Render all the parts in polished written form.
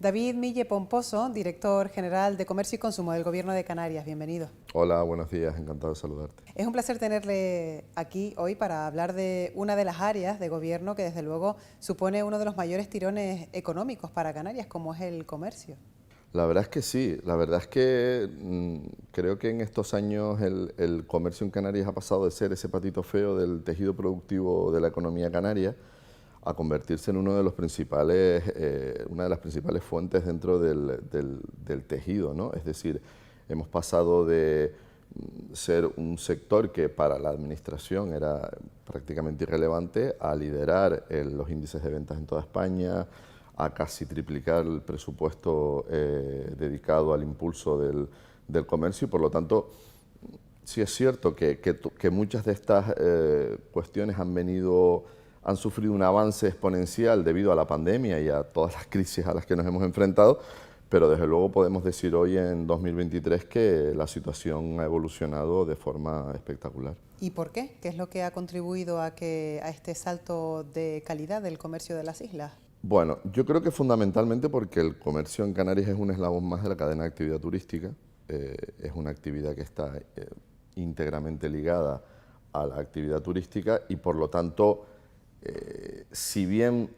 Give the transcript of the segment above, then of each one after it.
David Mille Pomposo, director general de Comercio y Consumo del Gobierno de Canarias. Bienvenido. Hola, buenos días, encantado de saludarte. Es un placer tenerle aquí hoy para hablar de una de las áreas de gobierno que desde luego supone uno de los mayores tirones económicos para Canarias, como es el comercio. La verdad es que sí, la verdad es que creo que en estos años el comercio en Canarias ha pasado de ser ese patito feo del tejido productivo de la economía canaria a convertirse en uno de los principales, una de las principales fuentes dentro del tejido, ¿no? Es decir, hemos pasado de ser un sector que para la administración era prácticamente irrelevante a liderar los índices de ventas en toda España, a casi triplicar el presupuesto dedicado al impulso del comercio y por lo tanto sí es cierto que muchas de estas cuestiones han sufrido un avance exponencial debido a la pandemia y a todas las crisis a las que nos hemos enfrentado, pero desde luego podemos decir hoy en 2023 que la situación ha evolucionado de forma espectacular. ¿Y por qué? ¿Qué es lo que ha contribuido a este salto de calidad del comercio de las islas? Bueno, yo creo que fundamentalmente porque el comercio en Canarias es un eslabón más de la cadena de actividad turística, es una actividad que está íntegramente ligada a la actividad turística y por lo tanto, si bien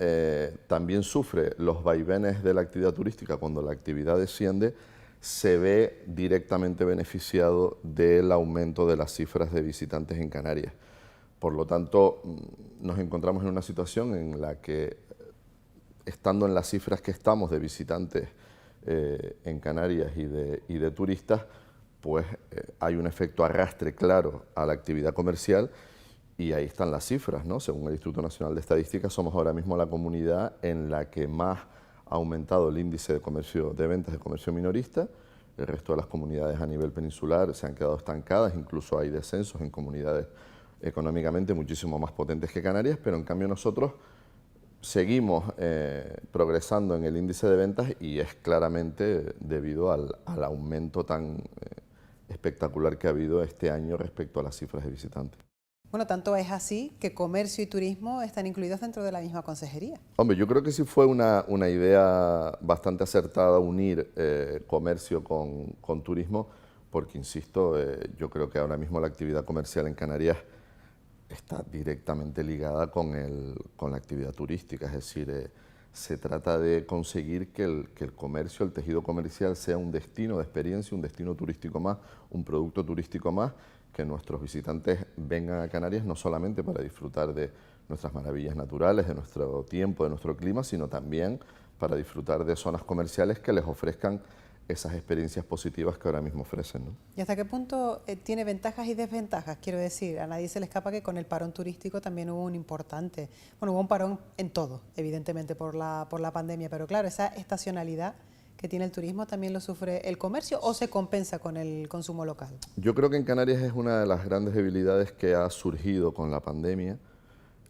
también sufre los vaivenes de la actividad turística cuando la actividad desciende, se ve directamente beneficiado del aumento de las cifras de visitantes en Canarias. Por lo tanto, nos encontramos en una situación en la que estando en las cifras que estamos de visitantes en Canarias y de turistas, pues hay un efecto arrastre claro a la actividad comercial y ahí están las cifras, ¿no? Según el Instituto Nacional de Estadística, somos ahora mismo la comunidad en la que más ha aumentado el índice de ventas de comercio minorista. El resto de las comunidades a nivel peninsular se han quedado estancadas, incluso hay descensos en comunidades económicamente muchísimo más potentes que Canarias, pero en cambio nosotros seguimos progresando en el índice de ventas y es claramente debido al aumento tan espectacular que ha habido este año respecto a las cifras de visitantes. Bueno, tanto es así que comercio y turismo están incluidos dentro de la misma consejería. Hombre, yo creo que sí fue una idea bastante acertada unir comercio con turismo, porque insisto, yo creo que ahora mismo la actividad comercial en Canarias está directamente ligada con la actividad turística, es decir, se trata de conseguir que el comercio, el tejido comercial sea un destino de experiencia, un destino turístico más, un producto turístico más, que nuestros visitantes vengan a Canarias no solamente para disfrutar de nuestras maravillas naturales, de nuestro tiempo, de nuestro clima, sino también para disfrutar de zonas comerciales que les ofrezcan esas experiencias positivas que ahora mismo ofrecen, ¿no? ¿Y hasta qué punto tiene ventajas y desventajas? Quiero decir, a nadie se le escapa que con el parón turístico también hubo hubo un parón en todo, evidentemente por la pandemia, pero claro, esa estacionalidad que tiene el turismo también lo sufre el comercio o se compensa con el consumo local. Yo creo que en Canarias es una de las grandes debilidades que ha surgido con la pandemia.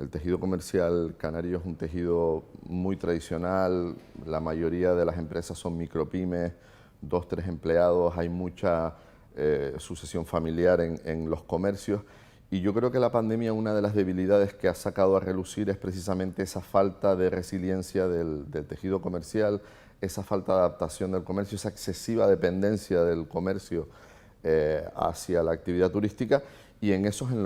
El tejido comercial canario es un tejido muy tradicional, la mayoría de las empresas son micropymes, 2, 3 empleados, hay mucha sucesión familiar en los comercios y yo creo que la pandemia, una de las debilidades que ha sacado a relucir es precisamente esa falta de resiliencia del tejido comercial, esa falta de adaptación del comercio, esa excesiva dependencia del comercio hacia la actividad turística y en eso es en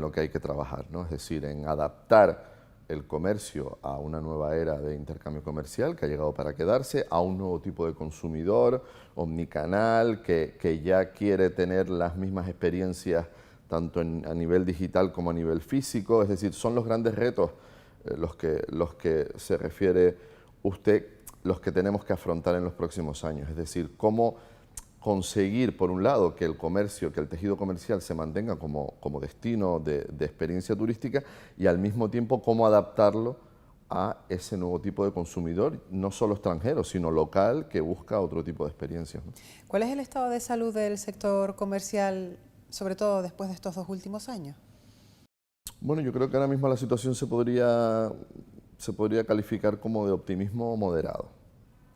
lo que hay que trabajar, ¿no? Es decir, en adaptar el comercio a una nueva era de intercambio comercial que ha llegado para quedarse, a un nuevo tipo de consumidor, omnicanal, que ya quiere tener las mismas experiencias tanto a nivel digital como a nivel físico. Es decir, son los grandes retos los que se refiere usted, los que tenemos que afrontar en los próximos años. Es decir, cómo conseguir, por un lado, que el comercio, que el tejido comercial se mantenga como destino de experiencia turística y al mismo tiempo cómo adaptarlo a ese nuevo tipo de consumidor, no solo extranjero, sino local, que busca otro tipo de experiencias, ¿no? ¿Cuál es el estado de salud del sector comercial, sobre todo después de estos 2 últimos años? Bueno, yo creo que ahora mismo la situación se podría calificar como de optimismo moderado.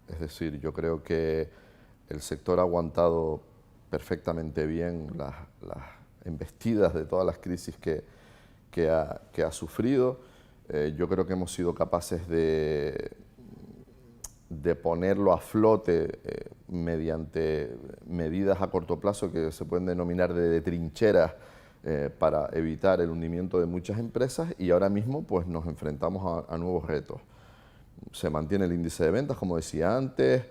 Es decir, yo creo que el sector ha aguantado perfectamente bien las embestidas de todas las crisis que ha sufrido. Yo creo que hemos sido capaces de de ponerlo a flote mediante medidas a corto plazo que se pueden denominar de trincheras para evitar el hundimiento de muchas empresas, y ahora mismo pues nos enfrentamos a nuevos retos. Se mantiene el índice de ventas, como decía antes,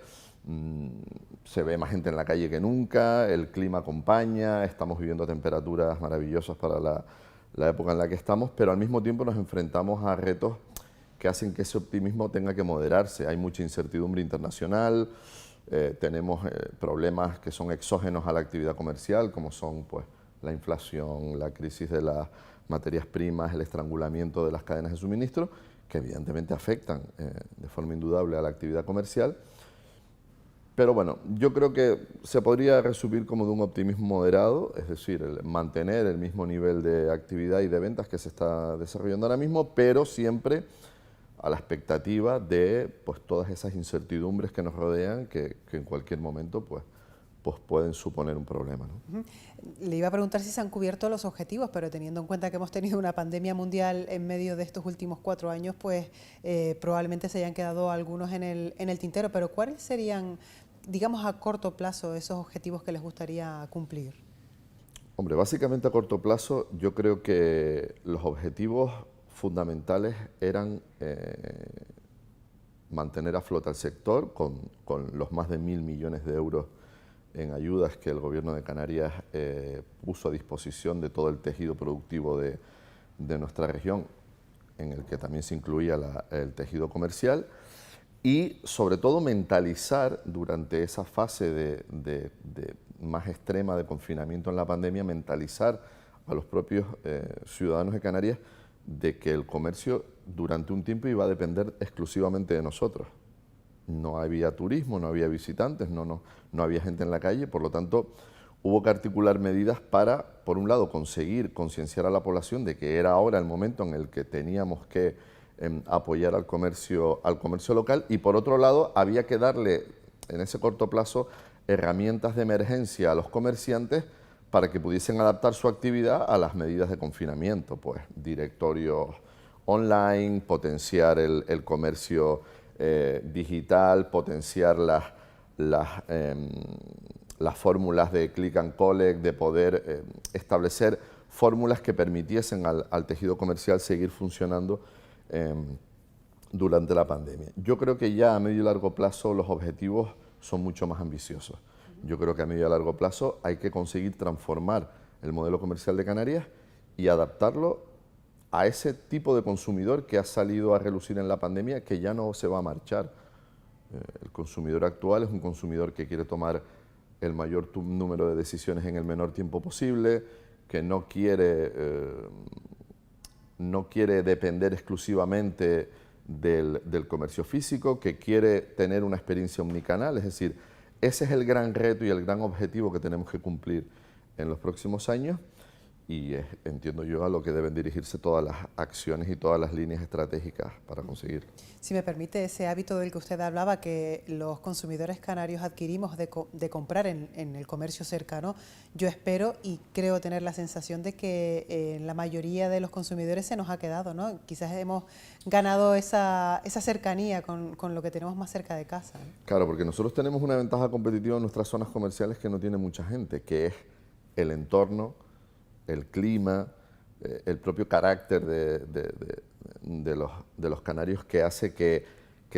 se ve más gente en la calle que nunca, el clima acompaña, estamos viviendo temperaturas maravillosas para la época en la que estamos, pero al mismo tiempo nos enfrentamos a retos que hacen que ese optimismo tenga que moderarse. Hay mucha incertidumbre internacional, tenemos problemas que son exógenos a la actividad comercial, como son pues, la inflación, la crisis de las materias primas, el estrangulamiento de las cadenas de suministro, que evidentemente afectan de forma indudable a la actividad comercial. Pero bueno, yo creo que se podría resumir como de un optimismo moderado, es decir, mantener el mismo nivel de actividad y de ventas que se está desarrollando ahora mismo, pero siempre a la expectativa de pues, todas esas incertidumbres que nos rodean, que en cualquier momento pues pueden suponer un problema, ¿no? Le iba a preguntar si se han cubierto los objetivos, pero teniendo en cuenta que hemos tenido una pandemia mundial en medio de estos últimos 4 años, pues probablemente se hayan quedado algunos en el tintero. Pero ¿cuáles serían, digamos, a corto plazo esos objetivos que les gustaría cumplir? Hombre, básicamente a corto plazo yo creo que los objetivos fundamentales eran mantener a flota el sector con los más de 1.000 millones de euros en ayudas que el Gobierno de Canarias puso a disposición de todo el tejido productivo de nuestra región, en el que también se incluía el tejido comercial, y sobre todo mentalizar durante esa fase de más extrema de confinamiento en la pandemia, mentalizar a los propios ciudadanos de Canarias de que el comercio durante un tiempo iba a depender exclusivamente de nosotros. No había turismo, no había visitantes, no había gente en la calle, por lo tanto hubo que articular medidas para, por un lado, conseguir concienciar a la población de que era ahora el momento en el que teníamos que apoyar al comercio local, y por otro lado había que darle en ese corto plazo herramientas de emergencia a los comerciantes para que pudiesen adaptar su actividad a las medidas de confinamiento, pues directorios online, potenciar el comercio digital, potenciar las fórmulas de click and collect, de poder establecer fórmulas que permitiesen al tejido comercial seguir funcionando durante la pandemia. Yo creo que ya a medio y largo plazo los objetivos son mucho más ambiciosos. Yo creo que a medio y largo plazo hay que conseguir transformar el modelo comercial de Canarias y adaptarlo a ese tipo de consumidor que ha salido a relucir en la pandemia, que ya no se va a marchar. El consumidor actual es un consumidor que quiere tomar el mayor número de decisiones en el menor tiempo posible, que no quiere depender exclusivamente del comercio físico, que quiere tener una experiencia omnicanal. Es decir, ese es el gran reto y el gran objetivo que tenemos que cumplir en los próximos años, y entiendo yo a lo que deben dirigirse todas las acciones y todas las líneas estratégicas para conseguirlo. Si me permite, ese hábito del que usted hablaba, que los consumidores canarios adquirimos de comprar en el comercio cercano, yo espero y creo tener la sensación de que la mayoría de los consumidores se nos ha quedado, ¿no? Quizás hemos ganado esa cercanía con lo que tenemos más cerca de casa, ¿no? Claro, porque nosotros tenemos una ventaja competitiva en nuestras zonas comerciales que no tiene mucha gente, que es el entorno, el clima, el propio carácter de los canarios, que hace que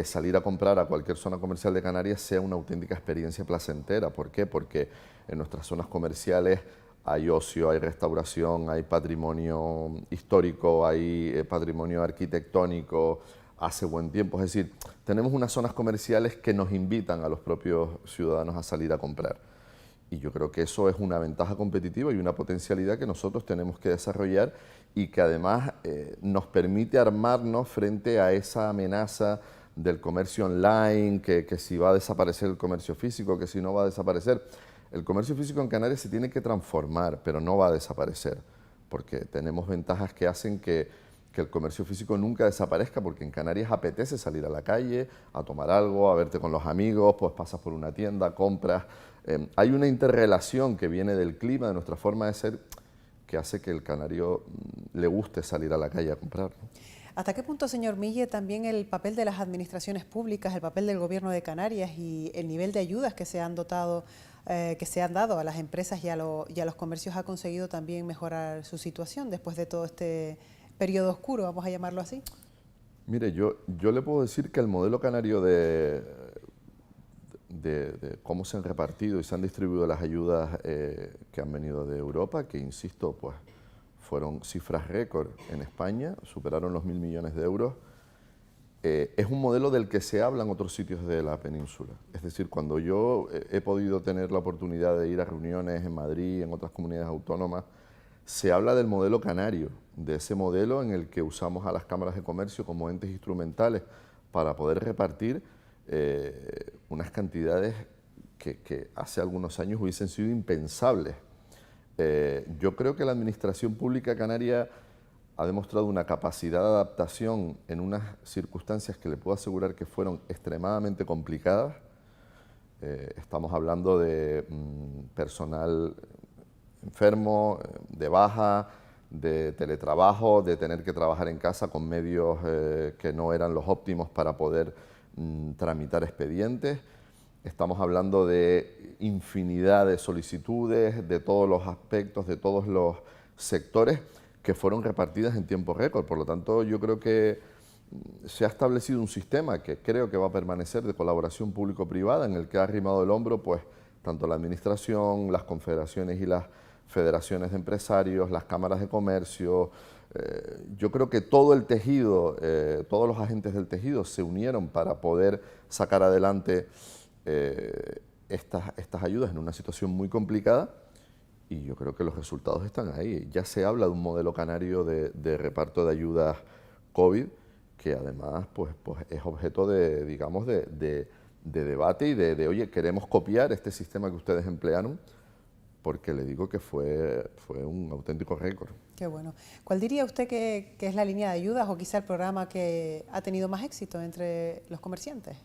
salir a comprar a cualquier zona comercial de Canarias sea una auténtica experiencia placentera. ¿Por qué? Porque en nuestras zonas comerciales hay ocio, hay restauración, hay patrimonio histórico, hay patrimonio arquitectónico, hace buen tiempo. Es decir, tenemos unas zonas comerciales que nos invitan a los propios ciudadanos a salir a comprar. Y yo creo que eso es una ventaja competitiva y una potencialidad que nosotros tenemos que desarrollar, y que además nos permite armarnos frente a esa amenaza del comercio online, que si va a desaparecer el comercio físico, que si no va a desaparecer. El comercio físico en Canarias se tiene que transformar, pero no va a desaparecer, porque tenemos ventajas que hacen que el comercio físico nunca desaparezca, porque en Canarias apetece salir a la calle, a tomar algo, a verte con los amigos, pues pasas por una tienda, compras. Hay una interrelación que viene del clima, de nuestra forma de ser, que hace que el canario le guste salir a la calle a comprar, ¿no? ¿Hasta qué punto, señor Mille, también el papel de las administraciones públicas, el papel del Gobierno de Canarias y el nivel de ayudas que se han dotado, que se han dado a las empresas y a los comercios ha conseguido también mejorar su situación después de todo este periodo oscuro, vamos a llamarlo así? Mire, yo le puedo decir que el modelo canario de cómo se han repartido y se han distribuido las ayudas que han venido de Europa, que insisto, pues fueron cifras récord en España, superaron los 1.000 millones de euros, es un modelo del que se habla en otros sitios de la península. Es decir, cuando yo he podido tener la oportunidad de ir a reuniones en Madrid, en otras comunidades autónomas, se habla del modelo canario, de ese modelo en el que usamos a las cámaras de comercio como entes instrumentales para poder repartir unas cantidades que hace algunos años hubiesen sido impensables. Yo creo que la administración pública canaria ha demostrado una capacidad de adaptación en unas circunstancias que le puedo asegurar que fueron extremadamente complicadas. Estamos hablando de personal enfermo, de baja, de teletrabajo, de tener que trabajar en casa con medios que no eran los óptimos para poder tramitar expedientes. Estamos hablando de infinidad de solicitudes, de todos los aspectos, de todos los sectores que fueron repartidas en tiempo récord. Por lo tanto, yo creo que se ha establecido un sistema que creo que va a permanecer de colaboración público-privada en el que ha arrimado el hombro pues tanto la administración, las confederaciones y las federaciones de empresarios, las cámaras de comercio. Yo creo que todo el tejido, todos los agentes del tejido se unieron para poder sacar adelante estas ayudas en una situación muy complicada y yo creo que los resultados están ahí. Ya se habla de un modelo canario de reparto de ayudas COVID que además pues es objeto de, digamos, de debate y de, oye, queremos copiar este sistema que ustedes emplearon, porque le digo que fue un auténtico récord. Qué bueno. ¿Cuál diría usted que es la línea de ayudas o quizá el programa que ha tenido más éxito entre los comerciantes?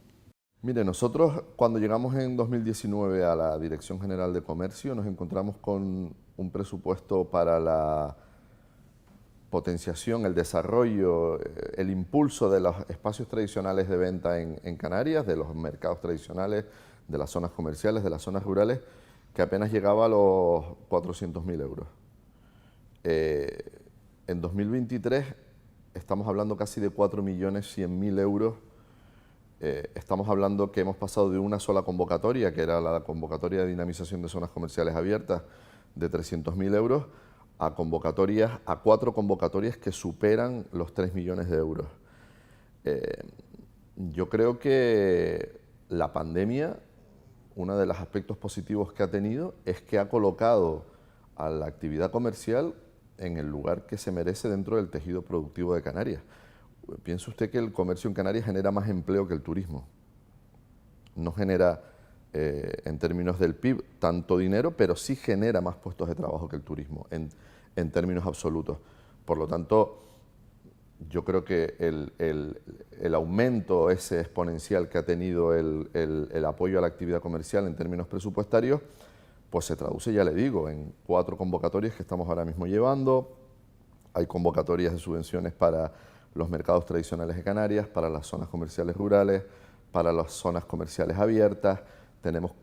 Mire, nosotros cuando llegamos en 2019 a la Dirección General de Comercio nos encontramos con un presupuesto para la potenciación, el desarrollo, el impulso de los espacios tradicionales de venta en Canarias, de los mercados tradicionales, de las zonas comerciales, de las zonas rurales, que apenas llegaba a los 400.000 euros. En 2023 estamos hablando casi de 4.100.000 euros. Estamos hablando que hemos pasado de una sola convocatoria, que era la convocatoria de dinamización de zonas comerciales abiertas, de 300.000 euros, a convocatorias, a 4 convocatorias que superan los 3 millones de euros. Yo creo que la pandemia, uno de los aspectos positivos que ha tenido es que ha colocado a la actividad comercial en el lugar que se merece dentro del tejido productivo de Canarias. Piense usted que el comercio en Canarias genera más empleo que el turismo. No genera, en términos del PIB, tanto dinero, pero sí genera más puestos de trabajo que el turismo, en términos absolutos. Por lo tanto, yo creo que el aumento ese exponencial que ha tenido el apoyo a la actividad comercial en términos presupuestarios, pues se traduce, ya le digo, en 4 convocatorias que estamos ahora mismo llevando. Hay convocatorias de subvenciones para los mercados tradicionales de Canarias, para las zonas comerciales rurales, para las zonas comerciales abiertas. Tenemos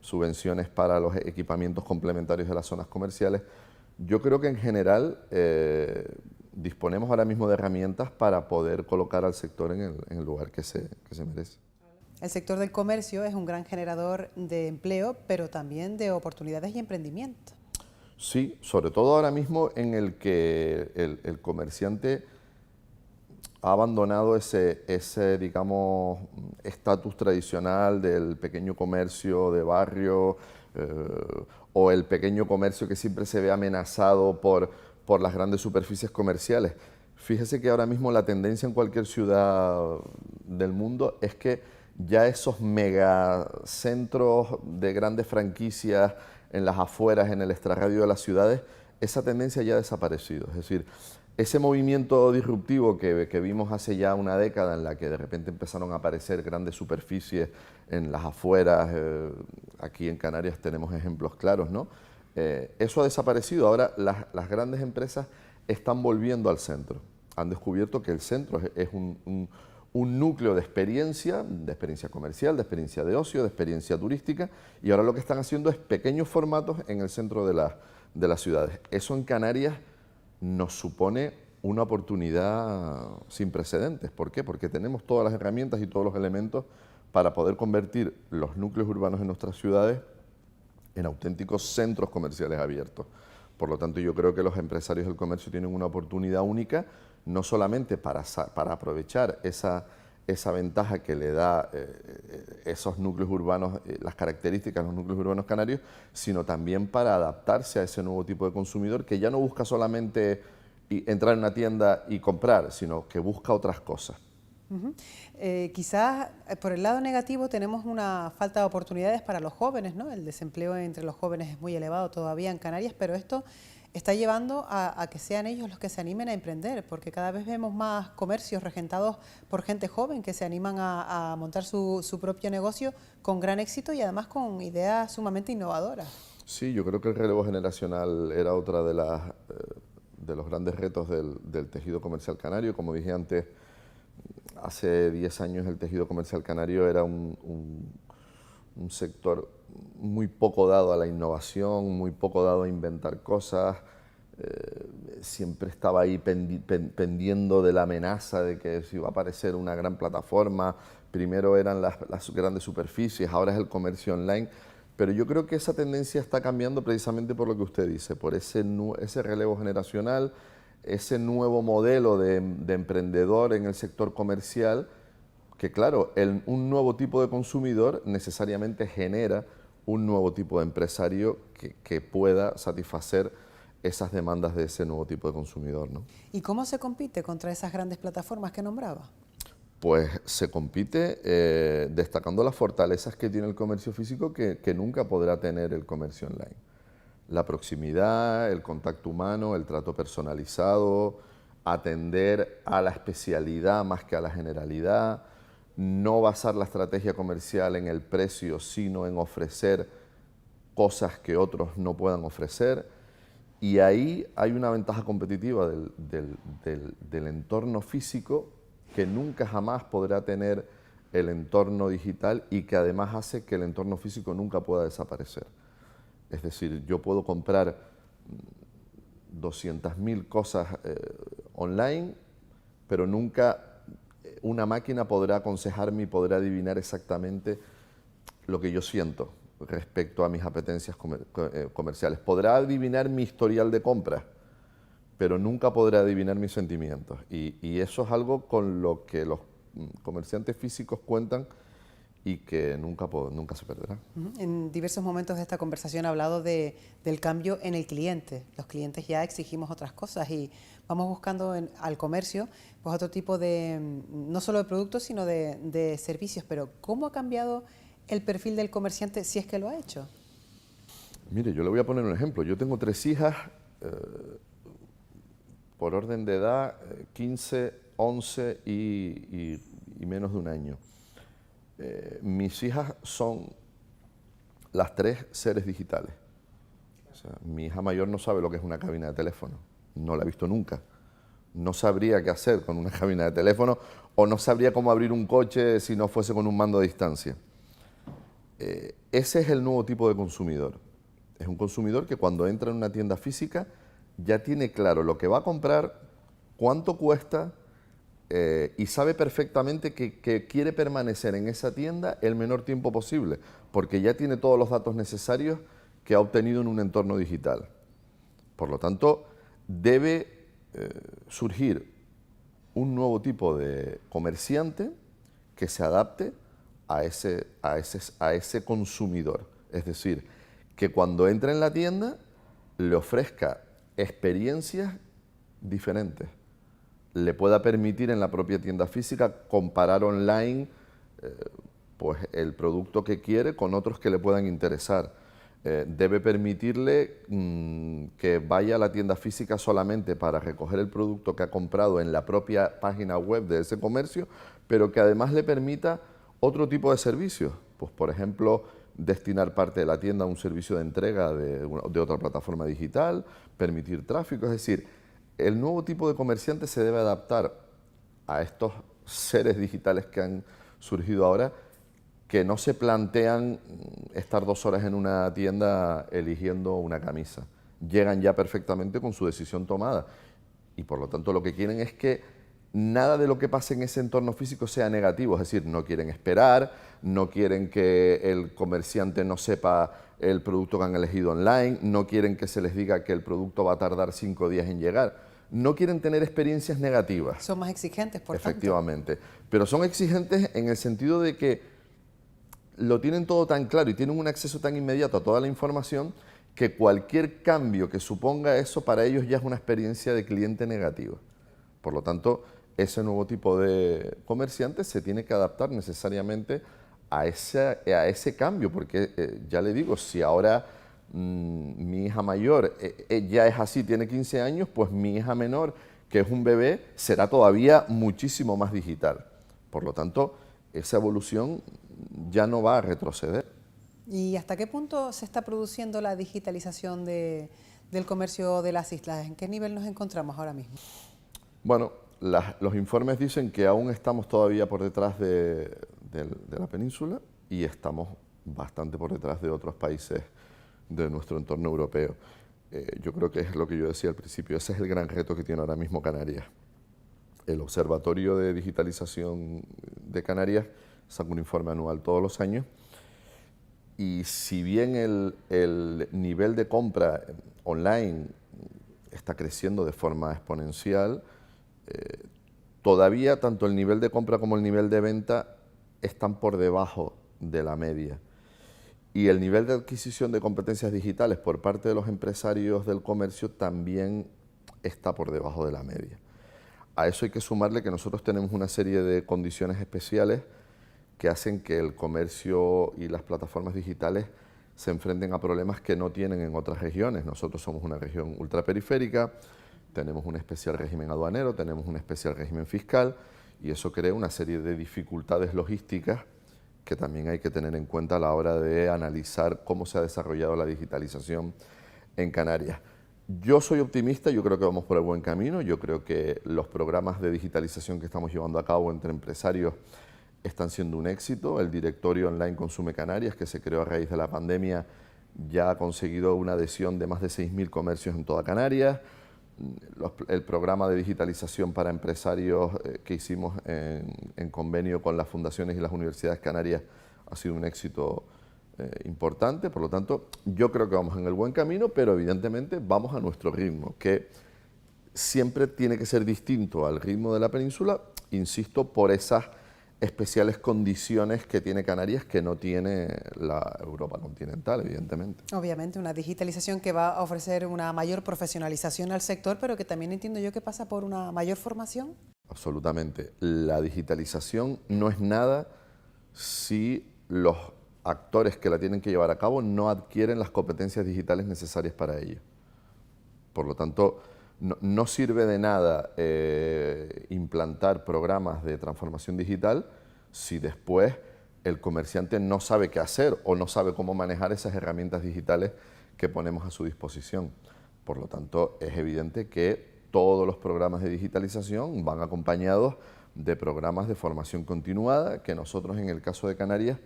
subvenciones para los equipamientos complementarios de las zonas comerciales. Yo creo que en general disponemos ahora mismo de herramientas para poder colocar al sector en el lugar que se merece. El sector del comercio es un gran generador de empleo, pero también de oportunidades y emprendimiento. Sí, sobre todo ahora mismo en el que el comerciante ha abandonado ese digamos, estatus tradicional del pequeño comercio de barrio o el pequeño comercio que siempre se ve amenazado por las grandes superficies comerciales. Fíjese que ahora mismo la tendencia en cualquier ciudad del mundo es que ya esos megacentros de grandes franquicias en las afueras, en el extrarradio de las ciudades, esa tendencia ya ha desaparecido. Es decir, ese movimiento disruptivo que vimos hace ya una década en la que de repente empezaron a aparecer grandes superficies en las afueras, aquí en Canarias tenemos ejemplos claros, ¿no? Eso ha desaparecido. Ahora las grandes empresas están volviendo al centro. han descubierto que el centro es un núcleo de experiencia comercial, de experiencia de ocio, de experiencia turística, y ahora lo que están haciendo es pequeños formatos en el centro de las ciudades. Eso en Canarias nos supone una oportunidad sin precedentes. ¿Por qué? Porque tenemos todas las herramientas y todos los elementos para poder convertir los núcleos urbanos en nuestras ciudades en auténticos centros comerciales abiertos. Por lo tanto, yo creo que los empresarios del comercio tienen una oportunidad única, no solamente para aprovechar esa ventaja que le da esos núcleos urbanos, las características de los núcleos urbanos canarios, sino también para adaptarse a ese nuevo tipo de consumidor que ya no busca solamente entrar en una tienda y comprar, sino que busca otras cosas. Quizás por el lado negativo tenemos una falta de oportunidades para los jóvenes, ¿no? El desempleo entre los jóvenes es muy elevado todavía en Canarias, pero esto está llevando a que sean ellos los que se animen a emprender, porque cada vez vemos más comercios regentados por gente joven que se animan a montar su propio negocio con gran éxito y además con ideas sumamente innovadoras. Sí, yo creo que el relevo generacional era otra de los grandes retos del tejido comercial canario. Como dije antes, hace 10 años el tejido comercial canario era un sector muy poco dado a la innovación, muy poco dado a inventar cosas, siempre estaba ahí pendiendo de la amenaza de que si iba a aparecer una gran plataforma. Primero eran las grandes superficies, ahora es el comercio online, pero yo creo que esa tendencia está cambiando precisamente por lo que usted dice, por ese relevo generacional, ese nuevo modelo de emprendedor en el sector comercial, que claro, un nuevo tipo de consumidor necesariamente genera un nuevo tipo de empresario que pueda satisfacer esas demandas de ese nuevo tipo de consumidor, ¿no? ¿Y cómo se compite contra esas grandes plataformas que nombraba? Pues se compite destacando las fortalezas que tiene el comercio físico que nunca podrá tener el comercio online. La proximidad, el contacto humano, el trato personalizado, atender a la especialidad más que a la generalidad, no basar la estrategia comercial en el precio, sino en ofrecer cosas que otros no puedan ofrecer. Y ahí hay una ventaja competitiva del entorno físico que nunca jamás podrá tener el entorno digital y que además hace que el entorno físico nunca pueda desaparecer. Es decir, yo puedo comprar 200.000 cosas online, pero nunca una máquina podrá aconsejarme y podrá adivinar exactamente lo que yo siento respecto a mis apetencias comerciales. Podrá adivinar mi historial de compras, pero nunca podrá adivinar mis sentimientos. Y eso es algo con lo que los comerciantes físicos cuentan y que nunca se perderá. En diversos momentos de esta conversación ha hablado del cambio en el cliente. Los clientes ya exigimos otras cosas y vamos buscando al comercio pues otro tipo de, no solo de productos, sino de servicios. Pero ¿cómo ha cambiado el perfil del comerciante si es que lo ha hecho? Mire, yo le voy a poner un ejemplo. Yo tengo 3 hijas, por orden de edad, 15, 11 y menos de un año. Mis hijas son las 3 seres digitales. O sea, mi hija mayor no sabe lo que es una cabina de teléfono, no la ha visto nunca. No sabría qué hacer con una cabina de teléfono o no sabría cómo abrir un coche si no fuese con un mando a distancia. Ese es el nuevo tipo de consumidor. Es un consumidor que cuando entra en una tienda física ya tiene claro lo que va a comprar, cuánto cuesta, y sabe perfectamente que quiere permanecer en esa tienda el menor tiempo posible, porque ya tiene todos los datos necesarios que ha obtenido en un entorno digital. Por lo tanto, debe surgir un nuevo tipo de comerciante que se adapte a ese consumidor. Es decir, que cuando entre en la tienda le ofrezca experiencias diferentes, le pueda permitir en la propia tienda física comparar online pues el producto que quiere con otros que le puedan interesar. Debe permitirle que vaya a la tienda física solamente para recoger el producto que ha comprado en la propia página web de ese comercio, pero que además le permita otro tipo de servicios. Pues, por ejemplo, destinar parte de la tienda a un servicio de entrega de otra plataforma digital, permitir tráfico, es decir, el nuevo tipo de comerciante se debe adaptar a estos seres digitales que han surgido ahora, que no se plantean estar 2 horas en una tienda eligiendo una camisa. Llegan ya perfectamente con su decisión tomada y por lo tanto lo que quieren es que nada de lo que pase en ese entorno físico sea negativo, es decir, no quieren esperar, no quieren que el comerciante no sepa el producto que han elegido online, no quieren que se les diga que el producto va a tardar 5 días en llegar, no quieren tener experiencias negativas. Son más exigentes, por tanto. Efectivamente, pero son exigentes en el sentido de que lo tienen todo tan claro y tienen un acceso tan inmediato a toda la información que cualquier cambio que suponga eso para ellos ya es una experiencia de cliente negativa. Por lo tanto, ese nuevo tipo de comerciante se tiene que adaptar necesariamente a ese cambio, porque ya le digo, si ahora mi hija mayor ya es así, tiene 15 años, pues mi hija menor, que es un bebé, será todavía muchísimo más digital. Por lo tanto, esa evolución ya no va a retroceder. ¿Y hasta qué punto se está produciendo la digitalización del comercio de las islas? ¿En qué nivel nos encontramos ahora mismo? Bueno, los informes dicen que aún estamos todavía por detrás de la península y estamos bastante por detrás de otros países de nuestro entorno europeo. Yo creo que es lo que yo decía al principio, ese es el gran reto que tiene ahora mismo Canarias. El Observatorio de Digitalización de Canarias saca un informe anual todos los años y si bien el nivel de compra online está creciendo de forma exponencial, todavía tanto el nivel de compra como el nivel de venta están por debajo de la media. Y el nivel de adquisición de competencias digitales por parte de los empresarios del comercio también está por debajo de la media. A eso hay que sumarle que nosotros tenemos una serie de condiciones especiales que hacen que el comercio y las plataformas digitales se enfrenten a problemas que no tienen en otras regiones. Nosotros somos una región ultraperiférica, tenemos un especial régimen aduanero, tenemos un especial régimen fiscal y eso crea una serie de dificultades logísticas que también hay que tener en cuenta a la hora de analizar cómo se ha desarrollado la digitalización en Canarias. Yo soy optimista, yo creo que vamos por el buen camino, yo creo que los programas de digitalización que estamos llevando a cabo entre empresarios están siendo un éxito. El directorio online Consume Canarias, que se creó a raíz de la pandemia, ya ha conseguido una adhesión de más de 6.000 comercios en toda Canarias. El programa de digitalización para empresarios que hicimos en convenio con las fundaciones y las universidades canarias ha sido un éxito importante. Por lo tanto, yo creo que vamos en el buen camino, pero evidentemente vamos a nuestro ritmo, que siempre tiene que ser distinto al ritmo de la península, insisto, por esas especiales condiciones que tiene Canarias que no tiene la Europa continental, evidentemente. Obviamente, una digitalización que va a ofrecer una mayor profesionalización al sector, pero que también entiendo yo que pasa por una mayor formación. Absolutamente. La digitalización no es nada si los actores que la tienen que llevar a cabo no adquieren las competencias digitales necesarias para ello. Por lo tanto, no sirve de nada implantar programas de transformación digital si después el comerciante no sabe qué hacer o no sabe cómo manejar esas herramientas digitales que ponemos a su disposición. Por lo tanto, es evidente que todos los programas de digitalización van acompañados de programas de formación continuada que nosotros en el caso de Canarias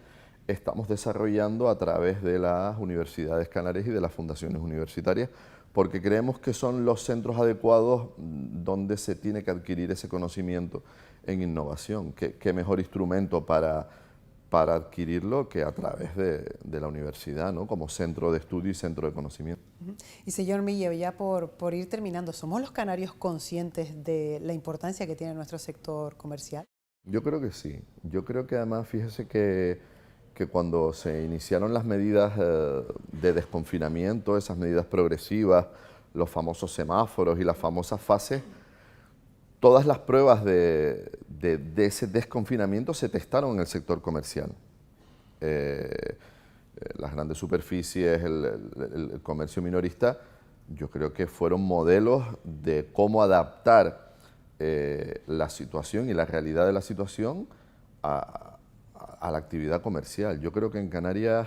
estamos desarrollando a través de las universidades canarias y de las fundaciones universitarias, porque creemos que son los centros adecuados donde se tiene que adquirir ese conocimiento en innovación. ¿Qué mejor instrumento para adquirirlo que a través de la universidad, ¿no? Como centro de estudio y centro de conocimiento? Y señor Mille, ya por ir terminando, ¿somos los canarios conscientes de la importancia que tiene nuestro sector comercial? Yo creo que sí. Yo creo que además, fíjese que cuando se iniciaron las medidas de desconfinamiento, esas medidas progresivas, los famosos semáforos y las famosas fases, todas las pruebas de ese desconfinamiento se testaron en el sector comercial. Las grandes superficies, el comercio minorista, yo creo que fueron modelos de cómo adaptar la situación y la realidad de la situación a la actividad comercial. Yo creo que en Canarias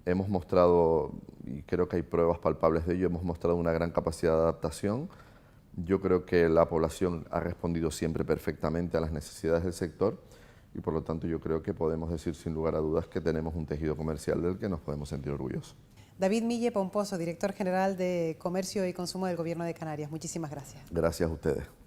hemos mostrado, y creo que hay pruebas palpables de ello, hemos mostrado una gran capacidad de adaptación Yo creo que la población ha respondido siempre perfectamente a las necesidades del sector y por lo tanto yo creo que podemos decir sin lugar a dudas que tenemos un tejido comercial del que nos podemos sentir orgullosos. David Mille Pomposo, director general de Comercio y Consumo del Gobierno de Canarias. Muchísimas gracias. Gracias a ustedes.